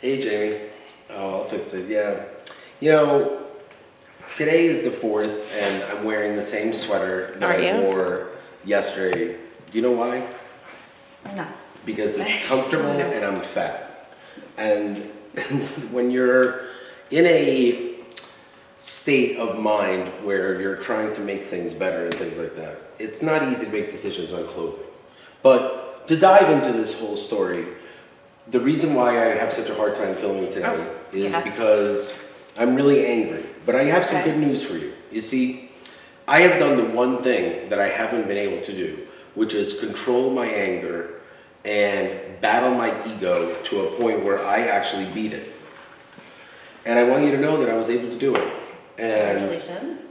Hey, Jamie. Oh, I'll fix it. Yeah. You know, today is the 4th, and I'm wearing the same sweater that Are I you? wore yesterday. Do you know why? No. Because it's comfortable and I'm fat. And when you're in a state of mind where you're trying to make things better and things like that, it's not easy to make decisions on clothing. But to dive into this whole story, the reason why I have such a hard time filming today is because I'm really angry. But I have some Okay. good news for you. You see, I have done the one thing that I haven't been able to do, which is control my anger and battle my ego to a point where I actually beat it. And I want you to know that I was able to do it. And Congratulations.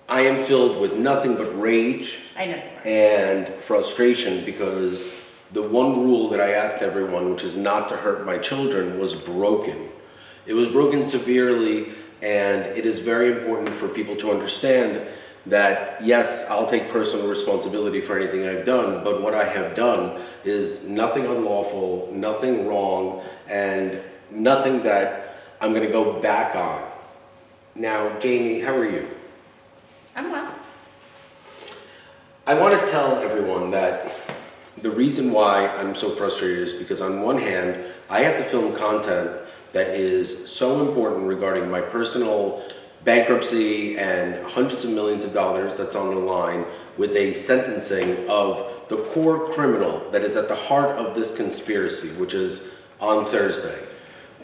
I am filled with nothing but rage I know you are. and frustration because the one rule that I asked everyone, which is not to hurt my children, was broken. It was broken severely, and it is very important for people to understand that, yes, I'll take personal responsibility for anything I've done, but what I have done is nothing unlawful, nothing wrong, and nothing that I'm going to go back on. Now, Jamie, how are you? I'm well. I want to tell everyone that the reason why I'm so frustrated is because on one hand, I have to film content that is so important regarding my personal bankruptcy and hundreds of millions of dollars that's on the line with a sentencing of the core criminal that is at the heart of this conspiracy, which is on Thursday.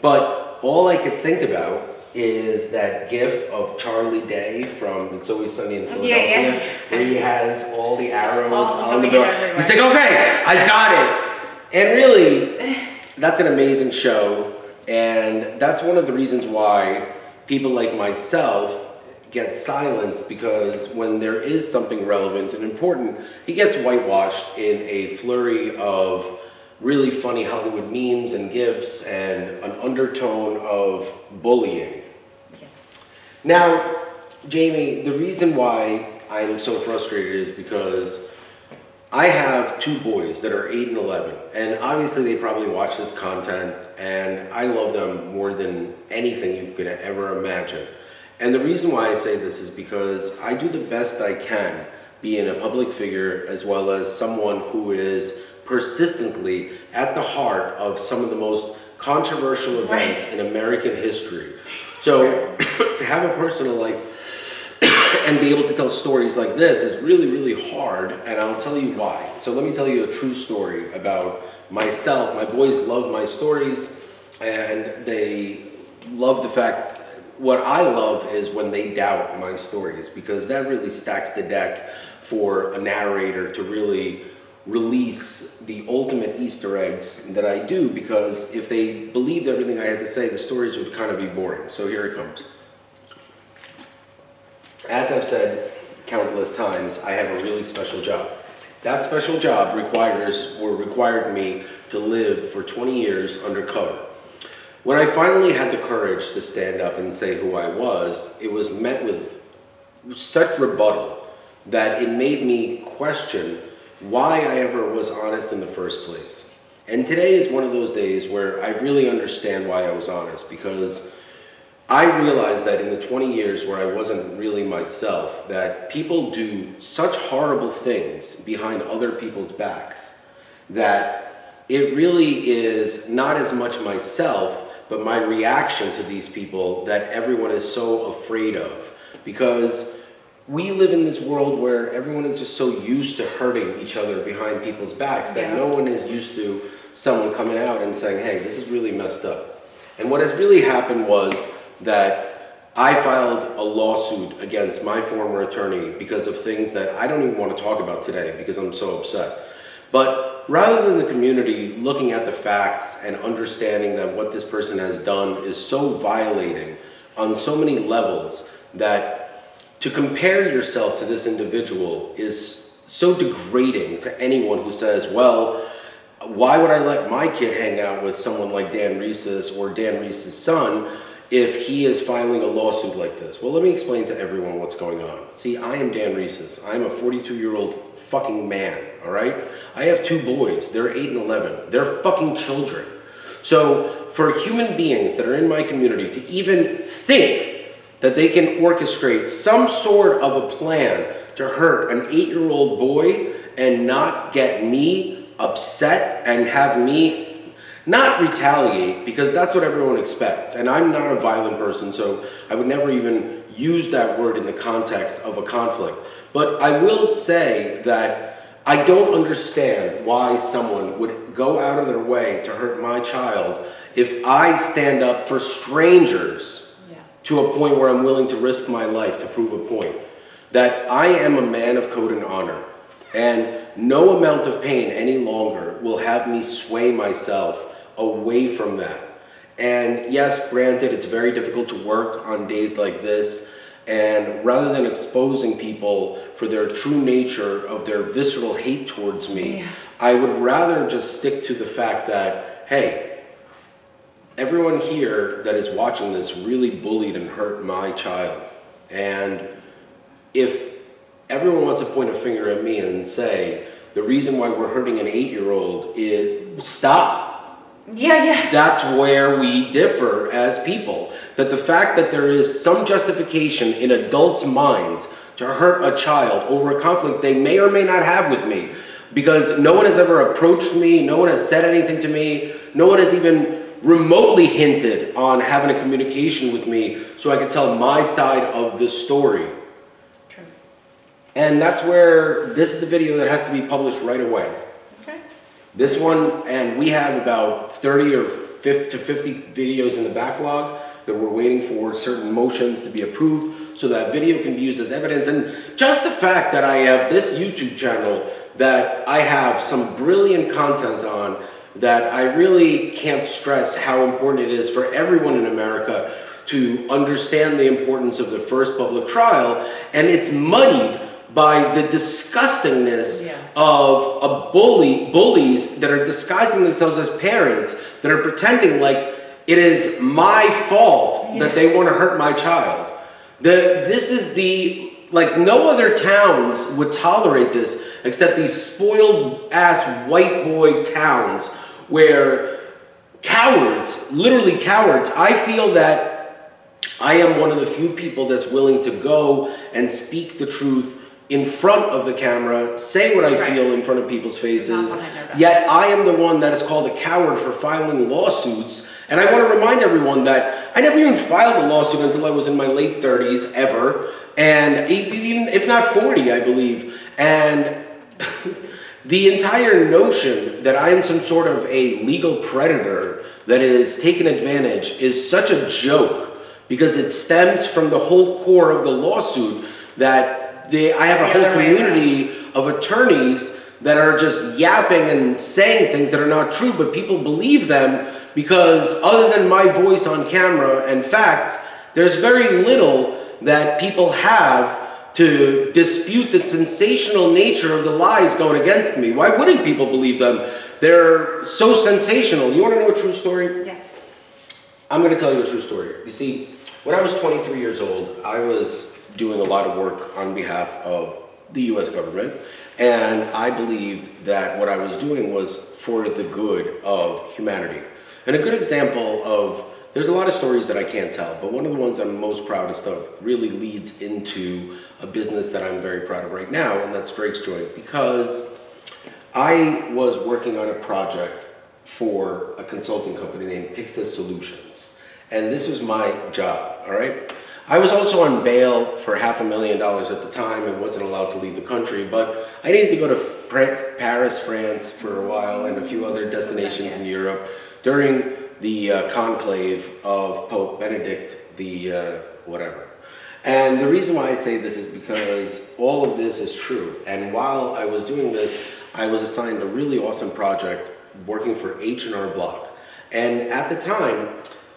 But all I could think about is that gif of Charlie Day from It's Always Sunny in Philadelphia, where he has all the arrows on the door. He's like, okay, I've got it. And really, that's an amazing show. And that's one of the reasons why people like myself get silenced, because when there is something relevant and important, it gets whitewashed in a flurry of really funny Hollywood memes and gifs and an undertone of bullying. Yes. Now, Jamie, the reason why I'm so frustrated is because I have 2 boys that are 8 and 11, and obviously they probably watch this content, and I love them more than anything you could ever imagine. And the reason why I say this is because I do the best I can being a public figure as well as someone who is persistently at the heart of some of the most controversial events in American history. So to have a personal life and be able to tell stories like this is really, really hard, and I'll tell you why. So let me tell you a true story about myself. My boys love my stories, and they love the fact, what I love is when they doubt my stories, because that really stacks the deck for a narrator to really release the ultimate Easter eggs that I do, because if they believed everything I had to say, the stories would kind of be boring. So here it comes. As I've said countless times, I have a really special job. That special job required me to live for 20 years undercover. When I finally had the courage to stand up and say who I was, it was met with such rebuttal that it made me question why I ever was honest in the first place. And today is one of those days where I really understand why I was honest, because I realized that in the 20 years where I wasn't really myself, that people do such horrible things behind other people's backs that it really is not as much myself, but my reaction to these people that everyone is so afraid of. Because we live in this world where everyone is just so used to hurting each other behind people's backs that no one is used to someone coming out and saying, hey, this is really messed up. And what has really happened was that I filed a lawsuit against my former attorney because of things that I don't even want to talk about today because I'm so upset. But rather than the community looking at the facts and understanding that what this person has done is so violating on so many levels, that to compare yourself to this individual is so degrading to anyone who says, well, why would I let my kid hang out with someone like Dan Reese's or Dan Reese's son if he is filing a lawsuit like this? Well, let me explain to everyone what's going on. See, I am Dan Reese's. I'm a 42-year-old fucking man, all right? I have 2 boys. They're 8 and 11. They're fucking children. So for human beings that are in my community to even think that they can orchestrate some sort of a plan to hurt an 8-year-old boy and not get me upset and have me not retaliate, because that's what everyone expects. And I'm not a violent person, so I would never even use that word in the context of a conflict. But I will say that I don't understand why someone would go out of their way to hurt my child if I stand up for strangers to a point where I'm willing to risk my life to prove a point. That I am a man of code and honor, and no amount of pain any longer will have me sway myself away from that. And yes, granted, it's very difficult to work on days like this, and rather than exposing people for their true nature of their visceral hate towards me, I would rather just stick to the fact that, hey, everyone here that is watching this really bullied and hurt my child. And if everyone wants to point a finger at me and say, the reason why we're hurting an 8-year-old is stop. That's where we differ as people. That the fact that there is some justification in adults' minds to hurt a child over a conflict they may or may not have with me, because no one has ever approached me, no one has said anything to me, no one has even remotely hinted on having a communication with me so I could tell my side of the story. True. And that's where this is the video that has to be published right away. Okay. This one, and we have about 30 or 50 to 50 videos in the backlog that we're waiting for certain motions to be approved so that video can be used as evidence. And just the fact that I have this YouTube channel that I have some brilliant content on, that I really can't stress how important it is for everyone in America to understand the importance of the first public trial, and it's muddied by the disgustingness of bullies that are disguising themselves as parents, that are pretending like it is my fault that they want to hurt my child. This is like no other towns would tolerate this except these spoiled ass white boy towns where cowards, literally cowards, I feel that I am one of the few people that's willing to go and speak the truth in front of the camera, say what I feel in front of people's faces, yet I am the one that is called a coward for filing lawsuits. And I want to remind everyone that I never even filed a lawsuit until I was in my late 30s ever, and even if not 40, I believe. And the entire notion that I am some sort of a legal predator that is taken advantage is such a joke, because it stems from the whole core of the lawsuit that I have a whole community of attorneys that are just yapping and saying things that are not true, but people believe them because other than my voice on camera and facts, there's very little that people have to dispute the sensational nature of the lies going against me. Why wouldn't people believe them? They're so sensational. You want to know a true story? Yes. I'm going to tell you a true story. You see, when I was 23 years old, I was doing a lot of work on behalf of the US government, and I believed that what I was doing was for the good of humanity. And a good example of, there's a lot of stories that I can't tell, but one of the ones I'm most proudest of really leads into a business that I'm very proud of right now, and that's Drake's Joint, because I was working on a project for a consulting company named Pixis Solutions, and this was my job, all right? I was also on bail for $500,000 at the time and wasn't allowed to leave the country, but I needed to go to Paris, France for a while, and a few other destinations in Europe during the conclave of Pope Benedict the whatever. And the reason why I say this is because all of this is true. And while I was doing this, I was assigned a really awesome project working for H&R Block. And at the time,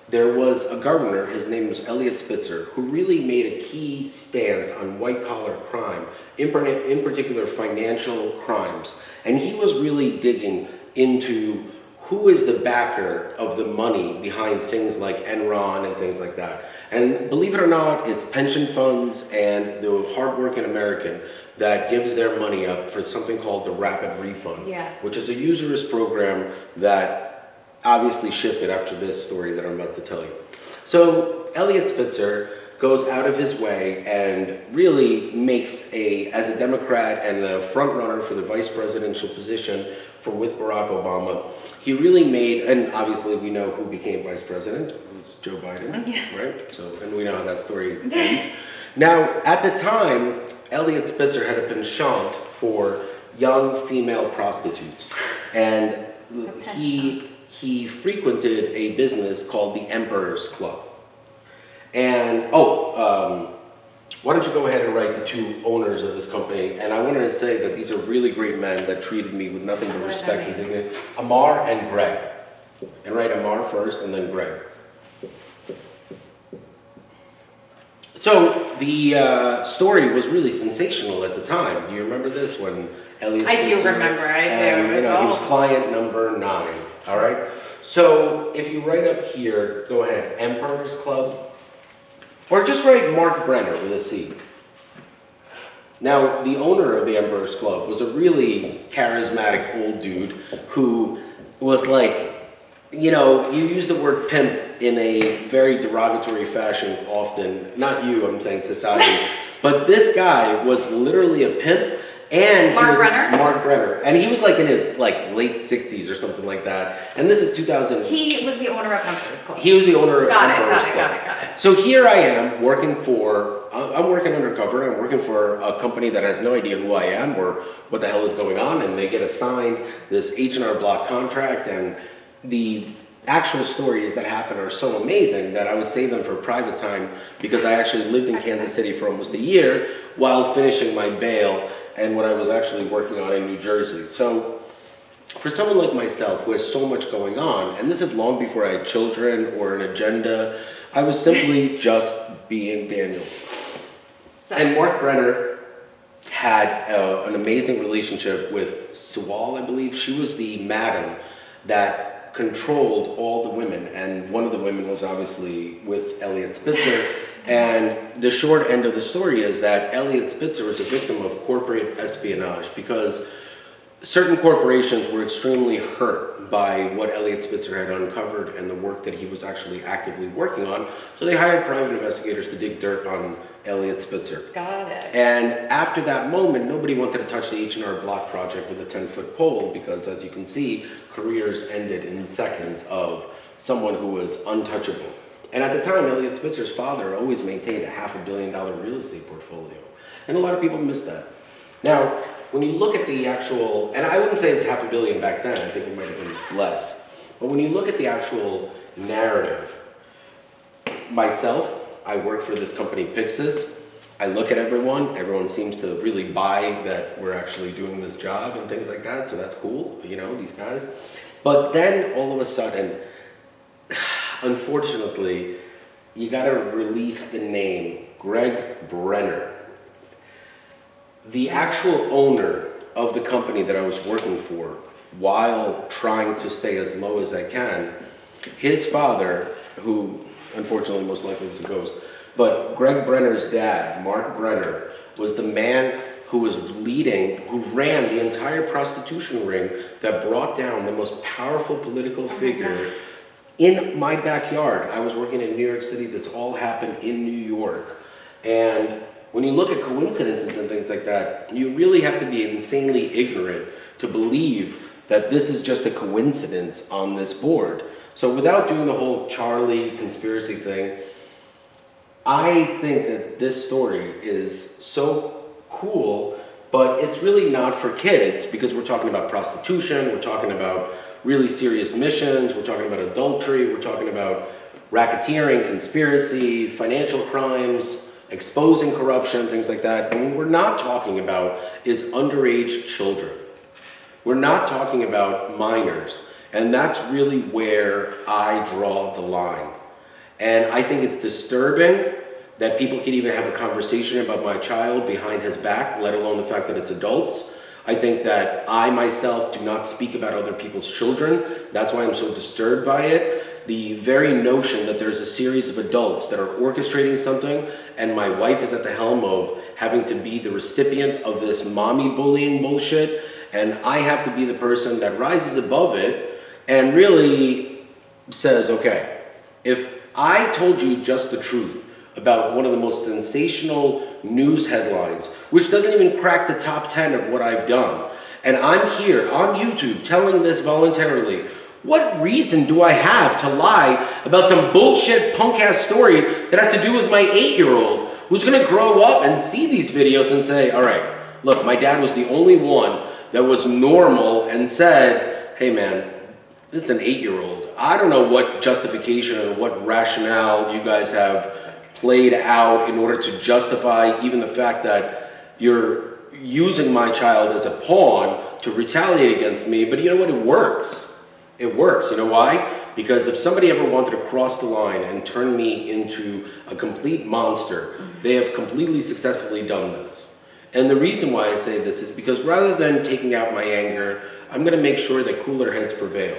there was a governor, his name was Eliot Spitzer, who really made a key stance on white-collar crime, in particular financial crimes. And he was really digging into who is the backer of the money behind things like Enron and things like that. And believe it or not, it's pension funds and the hardworking American that gives their money up for something called the rapid refund, which is a usurious program that obviously shifted after this story that I'm about to tell you. So Elliot Spitzer goes out of his way and really makes as a Democrat and a front runner for the vice presidential position with Barack Obama, he really made, and obviously we know who became vice president, it was Joe Biden, Yeah. right? So, and we know how that story ends. Now, at the time, Elliot Spitzer had a penchant for young female prostitutes, and he frequented a business called the Emperor's Club. And why don't you go ahead and write the two owners of this company? And I wanted to say that these are really great men that treated me with nothing but respect and dignity. Amar and Greg. And write Amar first and then Greg. So the story was really sensational at the time. Do you remember this when Elliot I do Spitzer- remember, I do. And, he was client number 9, all right? So if you write up here, go ahead, Emperor's Club, or just write Mark Brenner with a C. Now, the owner of the Emperor's Club was a really charismatic old dude who was like, you use the word pimp in a very derogatory fashion often. Not you, I'm saying society. But this guy was literally a pimp. And Mark Brenner? Mark Brenner. And he was like in his late 60s or something like that. And this is 2000. He was the owner of Emperor's Club. He was the owner of Emperor's Club. Got it. So here I am working I'm working undercover. I'm working for a company that has no idea who I am or what the hell is going on. And they get assigned this H&R Block contract. And the actual stories that happen are so amazing that I would save them for private time because I actually lived in Kansas City for almost a year while finishing my bail and what I was actually working on in New Jersey. So for someone like myself who has so much going on, and this is long before I had children or an agenda, I was simply just being Daniel. So, And Mark Brenner had an amazing relationship with Sewall, I believe. She was the madam that controlled all the women, and one of the women was obviously with Elliot Spitzer. And the short end of the story is that Elliot Spitzer was a victim of corporate espionage because certain corporations were extremely hurt by what Elliot Spitzer had uncovered and the work that he was actually actively working on. So they hired private investigators to dig dirt on Elliot Spitzer. got it. And after that moment, nobody wanted to touch the H&R Block project with a 10-foot pole because, as you can see, careers ended in seconds of someone who was untouchable. And at the time, Elliot Spitzer's father always maintained a $500 million real estate portfolio. And a lot of people miss that. Now, when you look at the actual, and I wouldn't say it's $500 million back then, I think it might have been less. But when you look at the actual narrative, myself, I work for this company, Pixis. I look at everyone seems to really buy that we're actually doing this job and things like that, so that's cool, these guys. But then all of a sudden, unfortunately, you gotta release the name Greg Brenner. The actual owner of the company that I was working for, while trying to stay as low as I can, his father, who unfortunately most likely was a ghost, but Greg Brenner's dad, Mark Brenner, was the man who ran the entire prostitution ring that brought down the most powerful political figure in my backyard. I was working in New York City. This all happened in New York. And when you look at coincidences and things like that, you really have to be insanely ignorant to believe that this is just a coincidence on this board. So without doing the whole Charlie conspiracy thing, I think that this story is so cool, but it's really not for kids because we're talking about prostitution, we're talking about really serious missions, we're talking about adultery, we're talking about racketeering, conspiracy, financial crimes, exposing corruption, things like that. And what we're not talking about is underage children. We're not talking about minors. And that's really where I draw the line. And I think it's disturbing that people can even have a conversation about my child behind his back, let alone the fact that it's adults. I think that I myself do not speak about other people's children. That's why I'm so disturbed by it. The very notion that there's a series of adults that are orchestrating something and my wife is at the helm of having to be the recipient of this mommy bullying bullshit, and I have to be the person that rises above it and really says, okay, if I told you just the truth about one of the most sensational news headlines, which doesn't even crack the top 10 of what I've done, and I'm here on YouTube telling this voluntarily, what reason do I have to lie about some bullshit punk-ass story that has to do with my 8-year-old who's gonna grow up and see these videos and say, all right, look, my dad was the only one that was normal and said, hey man, this is an 8-year-old. I don't know what justification and what rationale you guys have played out in order to justify even the fact that you're using my child as a pawn to retaliate against me, but you know what, it works. It works. You know why? Because if somebody ever wanted to cross the line and turn me into a complete monster, they have completely successfully done this. And the reason why I say this is because rather than taking out my anger, I'm going to make sure that cooler heads prevail.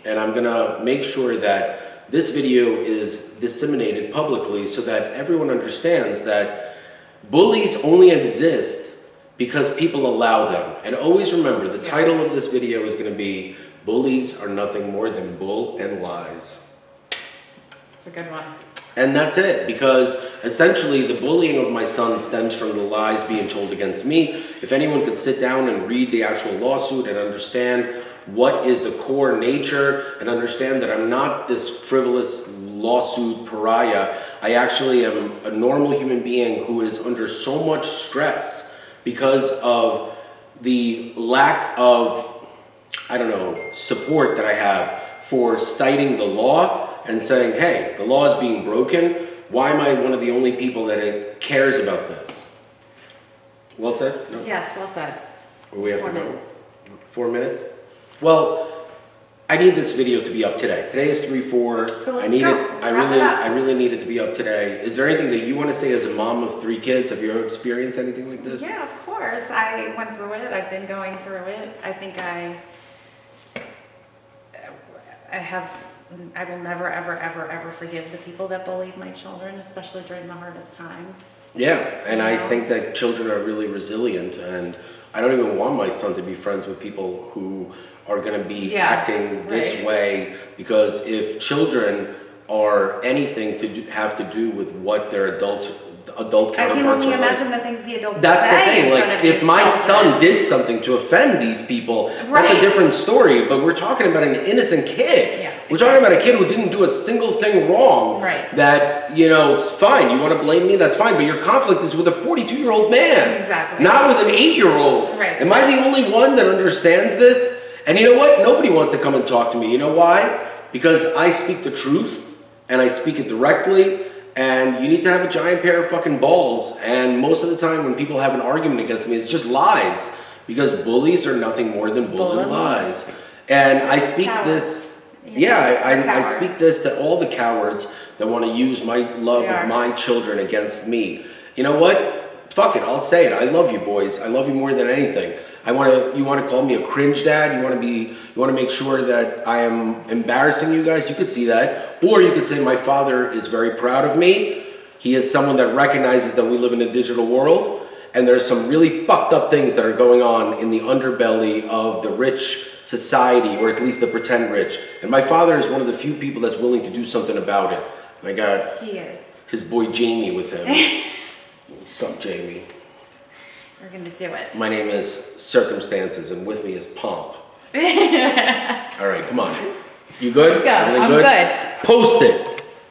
And I'm going to make sure that this video is disseminated publicly so that everyone understands that bullies only exist because people allow them. And always remember, the title of this video is going to be Bullies Are Nothing More Than Bull and Lies. It's a good one. And that's it, because essentially the bullying of my son stems from the lies being told against me. If anyone could sit down and read the actual lawsuit and understand what is the core nature and understand that I'm not this frivolous lawsuit pariah, I actually am a normal human being who is under so much stress because of the lack of, support that I have for citing the law and saying, hey, the law is being broken. Why am I one of the only people that cares about this? Well said? No? Yes, well said. Or we have 4 to go? minutes. 4 minutes? Well, I need this video to be up today. Today is 3/4. So let's I need go. it. Wrap it up. I really need it to be up today. Is there anything that you want to say as a mom of 3 kids? Have you ever experienced anything like this? Yeah, of course. I went through it. I've been going through it. I think I will never, ever, ever, ever forgive the people that bullied my children, especially during the hardest time. Yeah, and I think that children are really resilient, and I don't even want my son to be friends with people who are going to be acting this way, because if children are anything to have to do with what their adult counterparts I can only are imagine like. the things the adults That's the say thing, in front like of if these my children. son did something to offend these people, that's a Right. different story, but we're talking about an innocent kid. Yeah, We're talking about a kid who didn't do a single thing wrong. Right. That, it's fine, you want to blame me, that's fine, but your conflict is with a 42-year-old man. Exactly. Not with an 8-year-old. Right. Am I the only one that understands this? And you know what? Nobody wants to come and talk to me. You know why? Because I speak the truth, and I speak it directly, and you need to have a giant pair of fucking balls. And most of the time when people have an argument against me, it's just lies. Because bullies are nothing more than bull and lies. And I speak this, I speak this to all the cowards that want to use my love of my children against me. You know what? Fuck it, I'll say it. I love you boys. I love you more than anything. You want to call me a cringe dad? You want to make sure that I am embarrassing you guys? You could see that. Or you could say my father is very proud of me. He is someone that recognizes that we live in a digital world, and there's some really fucked up things that are going on in the underbelly of the rich society, or at least the pretend rich. And my father is one of the few people that's willing to do something about it. And I got his boy Jamie with him. What's up, Jamie? We're gonna do it. My name is Circumstances, and with me is Pomp. All right, come on. You good? Let's go. Everything I'm good. Post it.